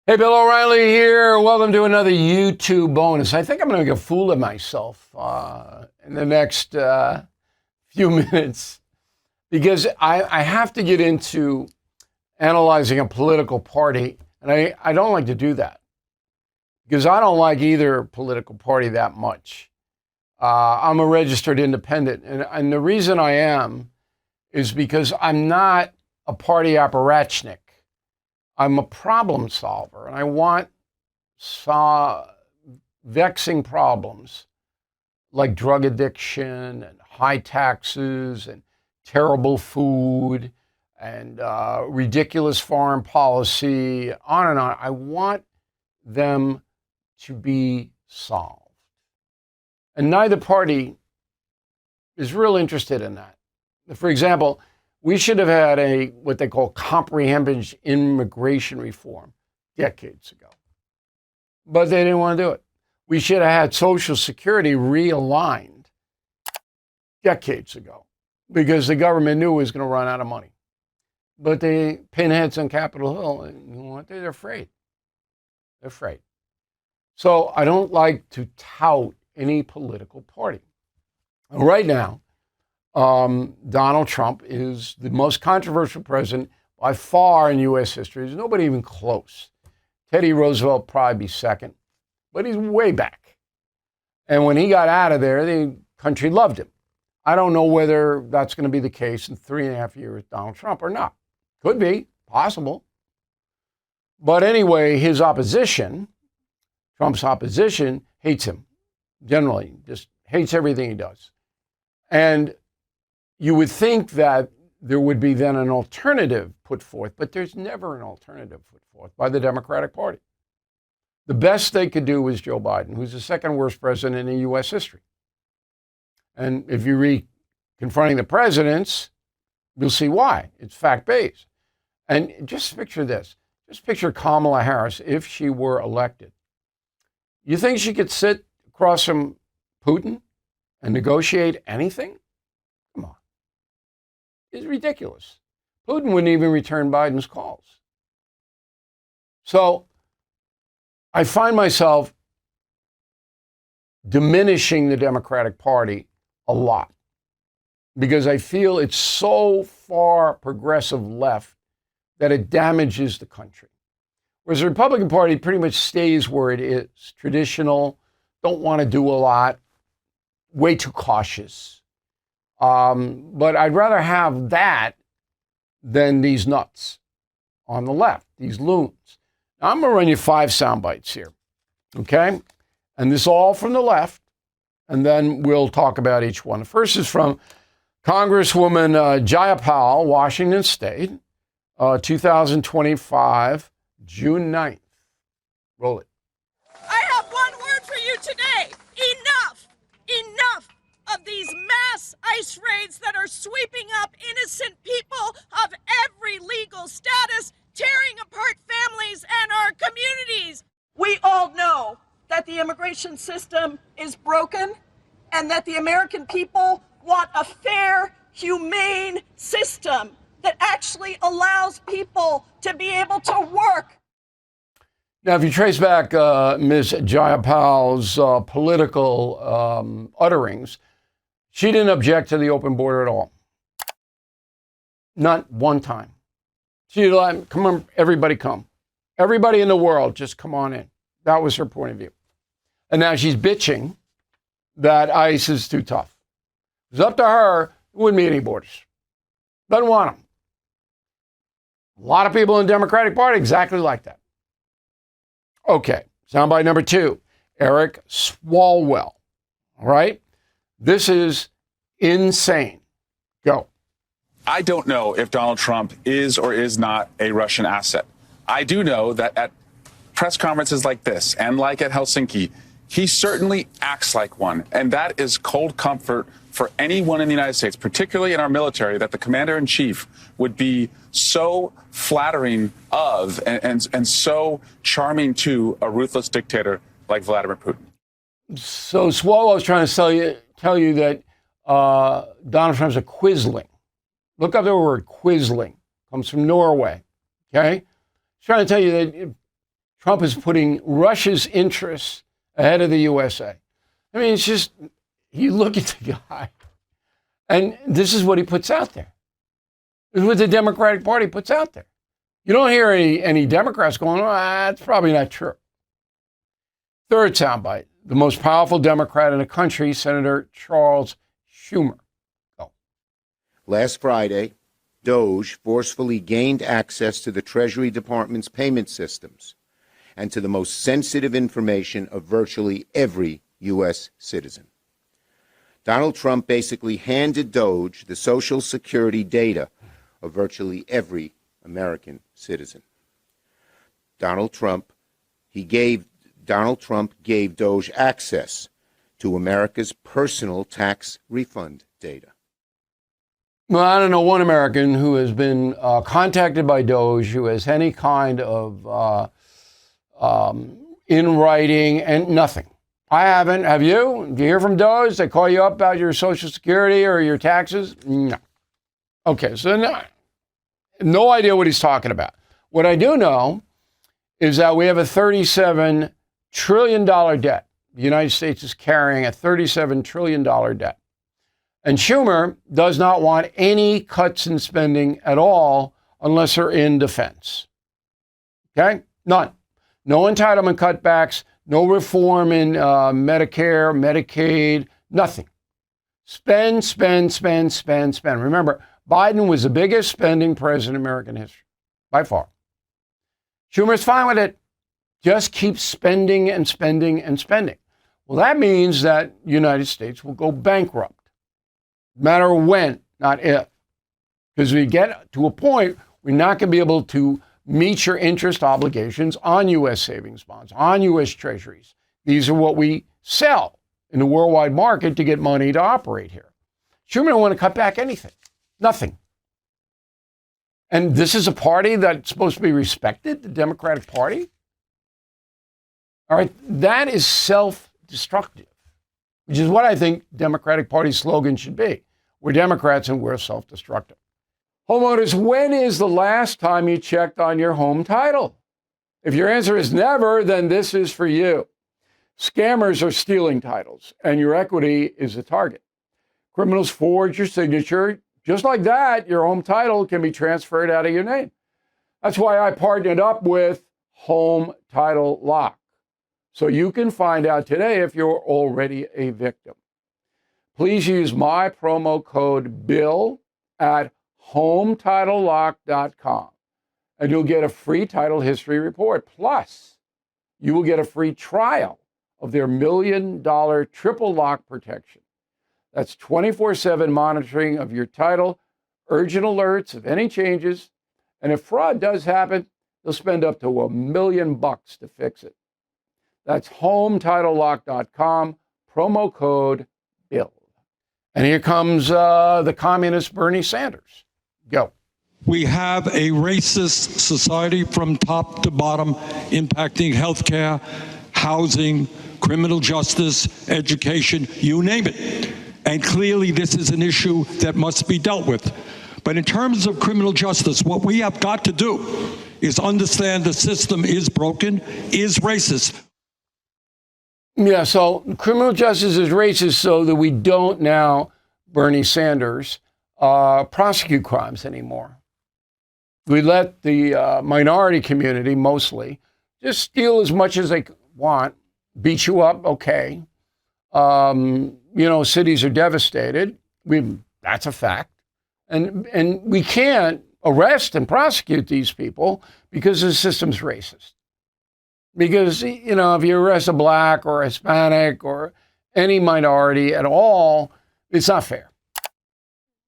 Hey, Bill O'Reilly here. Welcome to another YouTube bonus. I think I'm going to make a fool of myself in the next few minutes because I have to get into analyzing a political party, and I don't like to do that because I don't like either political party that much. I'm a registered independent, and the reason I am is because I'm not a party apparatchik. I'm a problem solver, and I want vexing problems like drug addiction and high taxes and terrible food and ridiculous foreign policy, on and on. I want them to be solved. And neither party is real interested in that. For example, we should have had what they call comprehensive immigration reform decades ago. But they didn't want to do it. We should have had Social Security realigned decades ago because the government knew it was going to run out of money. But they pinheads on Capitol Hill, and you know what? They're afraid. They're afraid. So I don't like to tout any political party. Right now, Donald Trump is the most controversial president by far in U.S. history. There's nobody even close. Teddy Roosevelt probably be second, but he's way back. And when he got out of there, the country loved him. I don't know whether that's going to be the case in 3.5 years with Donald Trump or not. Could be, possible. But anyway, his opposition, Trump's opposition, hates him. Generally, just hates everything he does. And you would think that there would be then an alternative put forth, but there's never an alternative put forth by the Democratic Party. The best they could do was Joe Biden, who's the second worst president in U.S. history. And if you read Confronting the Presidents, you'll see why. It's fact-based. And just picture this. Just picture Kamala Harris if she were elected. You think she could sit across from Putin and negotiate anything? Come on. It's ridiculous. Putin wouldn't even return Biden's calls. So I find myself diminishing the Democratic Party a lot because I feel it's so far progressive left that it damages the country. Whereas the Republican Party pretty much stays where it is, traditional, don't want to do a lot, way too cautious. But I'd rather have that than these nuts on the left, these loons. Now, I'm going to run you 5 sound bites here, okay? And this is all from the left, and then we'll talk about each one. The first is from Congresswoman Jayapal, Washington State, 2025, June 9th. Roll it. I have one word for you today. Enough! Enough of these mass ICE raids that are sweeping up innocent people of every legal status, tearing apart families and our communities. We all know that the immigration system is broken and that the American people want a fair, humane system that actually allows people to be able to work. Now, if you trace back Ms. Jayapal's political utterings, she didn't object to the open border at all. Not one time. She like, come on, everybody come. Everybody in the world, just come on in. That was her point of view. And now she's bitching that ICE is too tough. If it was up to her, there wouldn't be any borders. Doesn't want them. A lot of people in the Democratic Party exactly like that. Okay, soundbite number 2, Eric Swalwell. All right? This is insane. Go. I don't know if Donald Trump is or is not a Russian asset. I do know that at press conferences like this and like at Helsinki, he certainly acts like one. And that is cold comfort for anyone in the United States, particularly in our military, that the commander-in-chief would be so flattering of and so charming to a ruthless dictator like Vladimir Putin. So Swalwell is trying to tell you that Donald Trump's a quisling. Look up the word quisling. Comes from Norway. Okay? He's trying to tell you that Trump is putting Russia's interests ahead of the USA. I mean, it's just, you look at the guy, and this is what he puts out there. This is what the Democratic Party puts out there. You don't hear any Democrats going, that's probably not true. Third soundbite, the most powerful Democrat in the country, Senator Charles Schumer. Go. Last Friday, DOGE forcefully gained access to the Treasury Department's payment systems and to the most sensitive information of virtually every U.S. citizen. Donald Trump basically handed DOGE the Social Security data of virtually every American citizen. Donald Trump gave DOGE access to America's personal tax refund data. Well, I don't know one American who has been contacted by DOGE who has any kind of in writing and nothing. I haven't. Have you? Do you hear from DOGE? They call you up about your Social Security or your taxes? No. Okay, so no idea what he's talking about. What I do know is that we have a $37 trillion debt. The United States is carrying a $37 trillion debt. And Schumer does not want any cuts in spending at all unless they're in defense. Okay? None. No entitlement cutbacks, no reform in Medicare, Medicaid, nothing. Spend, spend, spend, spend, spend. Remember, Biden was the biggest spending president in American history, by far. Schumer's fine with it. Just keep spending and spending and spending. Well, that means that the United States will go bankrupt. No matter when, not if. Because we get to a point, we're not going to be able to meet your interest obligations on U.S. savings bonds, on U.S. treasuries. These are what we sell in the worldwide market to get money to operate here. Schumer don't want to cut back anything. Nothing. And this is a party that's supposed to be respected, the Democratic Party. All right, that is self-destructive, which is what I think Democratic Party slogan should be. We're Democrats and we're self-destructive. Homeowners, when is the last time you checked on your home title? If your answer is never, then this is for you. Scammers are stealing titles, and your equity is a target. Criminals forge your signature. Just like that, your home title can be transferred out of your name. That's why I partnered up with Home Title Lock, so you can find out today if you're already a victim. Please use my promo code BILL at HometitleLock.com, and you'll get a free title history report. Plus, you will get a free trial of their $1 million triple lock protection. That's 24/7 monitoring of your title, urgent alerts of any changes, and if fraud does happen, they'll spend up to $1 million to fix it. That's HometitleLock.com, promo code BILL. And here comes the communist Bernie Sanders. Go. We have a racist society from top to bottom, impacting healthcare, housing, criminal justice, education, you name it. And clearly this is an issue that must be dealt with. But in terms of criminal justice, what we have got to do is understand the system is broken, is racist. Yeah, so criminal justice is racist so that we don't now, Bernie Sanders, prosecute crimes anymore. We let the minority community, mostly, just steal as much as they want, beat you up, okay. Cities are devastated. That's a fact. And we can't arrest and prosecute these people because the system's racist. Because, if you arrest a black or a Hispanic or any minority at all, it's not fair.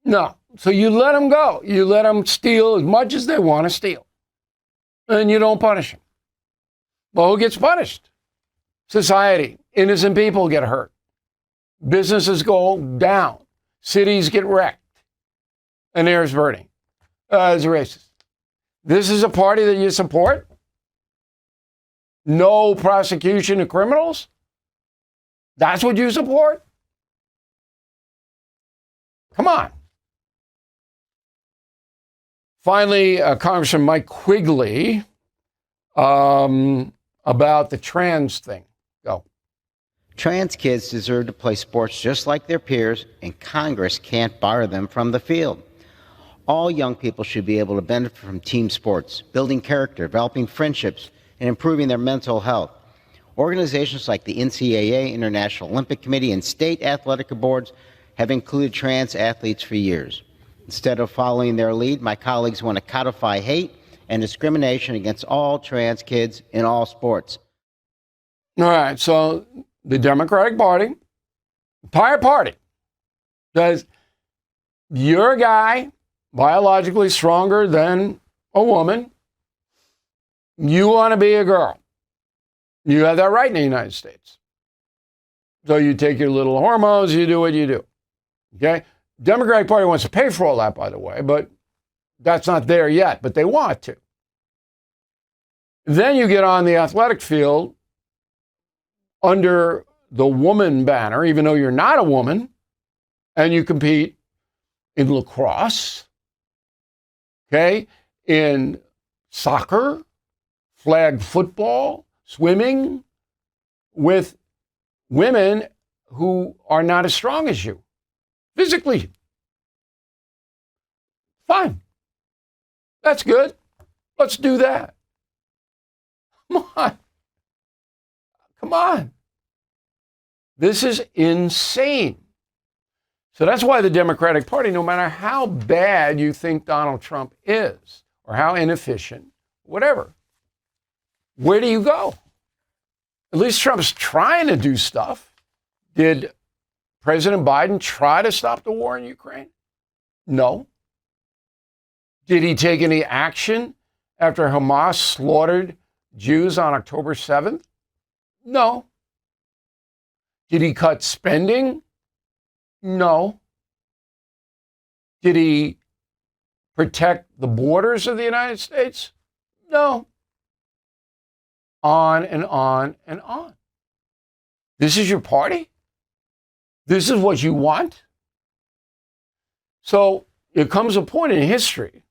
No. So you let them go. You let them steal as much as they want to steal. And you don't punish them. Well, who gets punished? Society. Innocent people get hurt. Businesses go down. Cities get wrecked. And there's Bernie. As a racist. This is a party that you support? No prosecution of criminals? That's what you support? Come on. Finally, Congressman Mike Quigley about the trans thing. Go. Trans kids deserve to play sports just like their peers, and Congress can't bar them from the field. All young people should be able to benefit from team sports, building character, developing friendships, and improving their mental health. Organizations like the NCAA, International Olympic Committee, and state athletic boards have included trans athletes for years. Instead of following their lead, my colleagues want to codify hate and discrimination against all trans kids in all sports. All right, so the Democratic Party, entire party, says you're a guy biologically stronger than a woman. You want to be a girl. You have that right in the United States. So you take your little hormones, you do what you do. Okay? Democratic Party wants to pay for all that, by the way, but that's not there yet, but they want to. Then you get on the athletic field under the woman banner, even though you're not a woman, and you compete in lacrosse, okay, in soccer, flag football, swimming, with women who are not as strong as you physically. Fine. That's good. Let's do that. Come on. Come on. This is insane. So that's why the Democratic Party, no matter how bad you think Donald Trump is, or how inefficient, whatever, where do you go? At least Trump's trying to do stuff. Did President Biden try to stop the war in Ukraine? No. Did he take any action after Hamas slaughtered Jews on October 7th? No. Did he cut spending? No. Did he protect the borders of the United States? No. On and on and on. This is your party? This is what you want? So it comes a point in history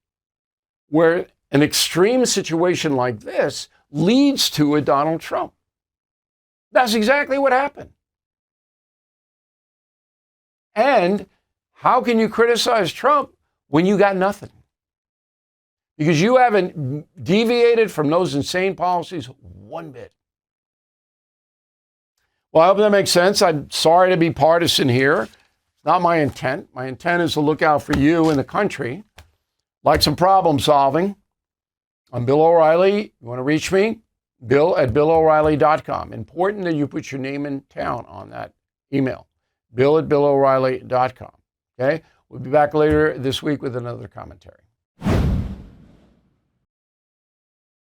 where an extreme situation like this leads to a Donald Trump. That's exactly what happened. And how can you criticize Trump when you got nothing? Because you haven't deviated from those insane policies one bit. Well, I hope that makes sense. I'm sorry to be partisan here. It's not my intent. My intent is to look out for you and the country. Like some problem solving. I'm Bill O'Reilly. You want to reach me? Bill@BillO'Reilly.com. Important that you put your name and town on that email. Bill@BillO'Reilly.com. Okay? We'll be back later this week with another commentary.